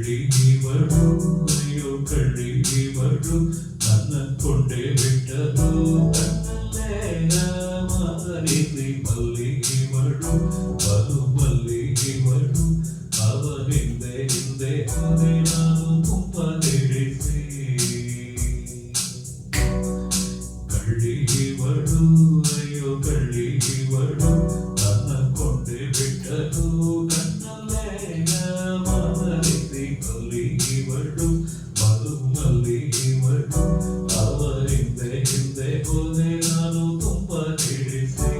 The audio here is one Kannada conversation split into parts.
ಕಳ್ಳಿಗಿವಳು ಅಯ್ಯೋ ಕಳ್ಳಿಗಿವಳು ನನ್ನ ಕೊಂಡೆ ಬಿಟ್ಟದು ಕಣ್ಣಲ್ಲೇ ಮಾರಿಸಿ ಮಲ್ಲಿಗಿವಳು ಬಲು ಮಲ್ಲಿಗಿವಳು ಅವರ ಹಿಂದೆ ಹಿಂದೆ ಅದೇ ನಾನು ತುಂಬ ತಿಳಿಸಿ ಕಳ್ಳಿಗಿವಳು ಅಯ್ಯೋ ಕಳ್ಳಿಗಿವಳು ನನ್ನ ಕೊಂಡೆ ಬಿಟ್ಟದು ಮಲ್ಲಿಗಿವಳು ಮಧು ಮಲ್ಲಿಗಿವಳು ಅವರ ಹಿಂದೆ ಹಿಂದೆ ಹೋದೆ ನಾನು ತುಂಬ ತಿಳಿಸಿ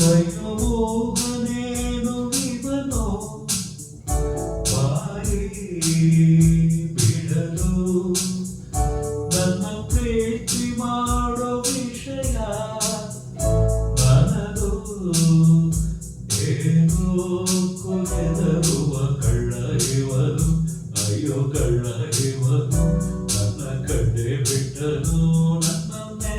ಅಯ್ಯೋ ಮೋಹನೇನು ಇವನೋ ಬಾಯಿ ಬಿಡಲು ನನ್ನ ಪ್ರೀತಿ ಮಾಡೋ ವಿಷಯ ನನ್ನದು ಏನೋ ಕೊನೆದರುವ ಕಳ್ಳ ಇವನು ಅಯ್ಯೋ ಕಳ್ಳ ಇವನು ನನ್ನ ಕಡ್ಡೆ ಬಿಟ್ಟನು ನನ್ನನ್ನೇ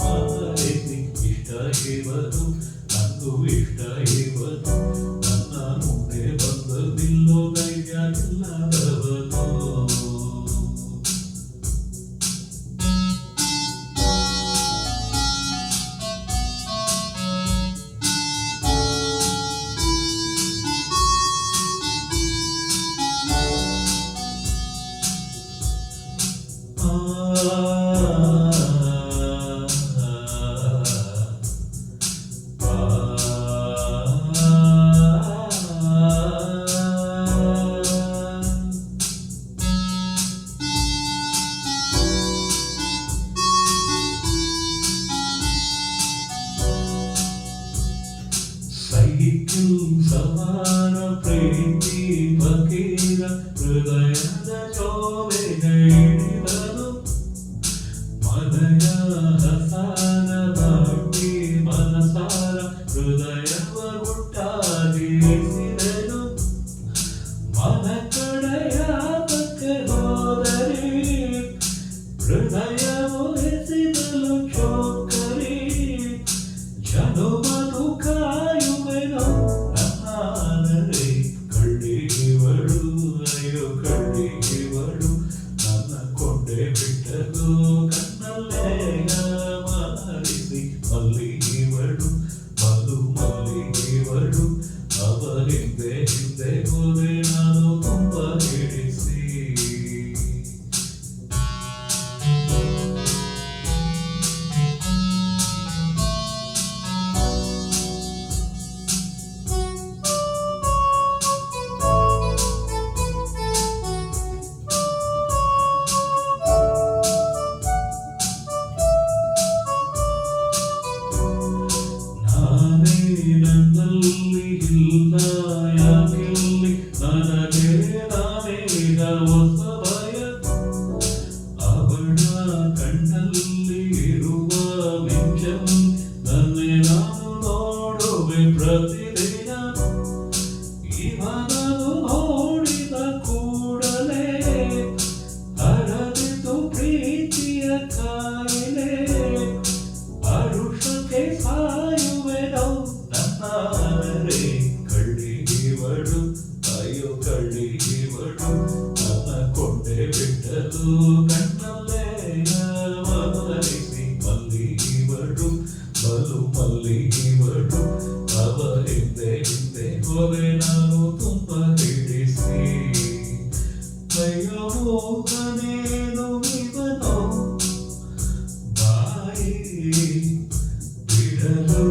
ಮಾರಿಸಿ ಇಷ್ಟ ಇವನು ನಂದು ಇಷ್ಟ ಇವನು ನನ್ನ ಮುಂದೆ ಬಂದದಿಲ್ಲೋ ಧೈರ್ಯ ಇಲ್ಲದವನು ಸೈಕಿಲ್ ಸಮಾನ ಪ್ರೀತಿ ಬಕೀರ ಹೃದಯದ ಶೋಭೆಗೆ ಹಿಡಿದನು ಮನೆಯ ಹಸಾನ ದಾಟಿ ಮನಸಾರ ಹೃದಯವ ಗುಟ್ಟಾಗಿಸಿದನು ಮನ ಕಡೆಯ ಪಕ್ಕೆ ಹೋದರೆ ಹೃದಯವು ಎಸಿದಲು ಚೋಕರಿ ಜನುಮನು ಕಾಯುವೆನು ನನ್ನಾದರೆ ಕಳ್ಳಿಗಿವಳು ಅಯ್ಯೋ ಕಳ್ಳಿಗಿವಳು ನನ್ನ ಕೊಂಡೆ ಬಿಟ್ಟದು ಕಣ್ಣಲ್ಲೇ ಮಾರಿಸಿ ಮಲ್ಲಿಗಿವಳು ಮಧು ಮಲ್ಲಿಗಿವಳು ಅವರ ಹಿಂದೆ ಹಿಂದೆ ಹೋದೆ ನಾನು ತುಂಬ ಹಿಡಿಸಿ ನನ್ನಲ್ಲಿ ಇಲ್ಲ ಯಾಕಿಲ್ಲಿ ನನಗೆ ನಾನೇ ಹೊಸ ಭಯ ಅವಳ ಕಣ್ಣಲ್ಲಿ ಇರುವ ಮಿಂಚಲ್ಲಿ ನನ್ನೇ ನಾನು ನೋಡುವೆ ಪ್ರತಿದಿನ ಇವನನ್ನು ನೋಡಿದ ಕೂಡಲೇ ಹರದಿತು ಪ್ರೀತಿಯ ಕಾಯಿಲೆ ಅರುಷಕ್ಕೆ ಸಾಯುವೆನೋ ನನ್ನಾದರೆ ಕಳ್ಳಿಗಿವಳು ಅಯ್ಯೋ ಕಳ್ಳಿಗಿವಳು ನನ್ನ ಕೊಂಡೆ ಬಿಟ್ಟದು ಕಣ್ಣಲ್ಲೇ ಮಾರಿಸಿ ಮಲ್ಲಿಗಿವಳು ಬಲು ಮಲ್ಲಿಗಿವಳು ಅವರ ಹಿಂದೆ ಹಿಂದೆ ಹೋದೆ ನಾನು ತುಂಬ ಹಿಡಿಸಿ ಅಯ್ಯೋ ಮೋಹನೇನು ಇವನೋ ಬಾಯಿ ಬಿಡಲು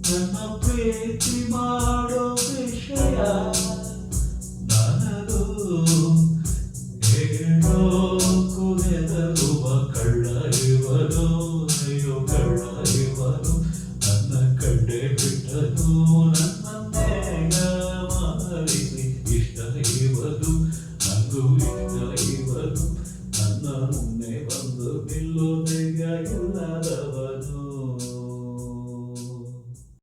ನನ್ನ ಪ್ರೀತಿ ಮಾಡೋ ವಿಷಯ ನನ್ನದು ಏನೋ ಕೊನೆದರುವ ಕಳ್ಳ ಇವನು ಅಯ್ಯೋ ಕಳ್ಳ ಇವನು ನನ್ನ ಕಡ್ಡೆ ಬಿಟ್ಟನು ನನ್ನನ್ನೇ ಮಾರಿಸಿ ಇಷ್ಟ ಇವನು ನಂದು ಇಷ್ಟ ಇವನು ನನ್ನ ಮುಂದೆ ಬಂದು ನಿಲ್ಲೋ ಧೈರ್ಯ ಇಲ್ಲದವ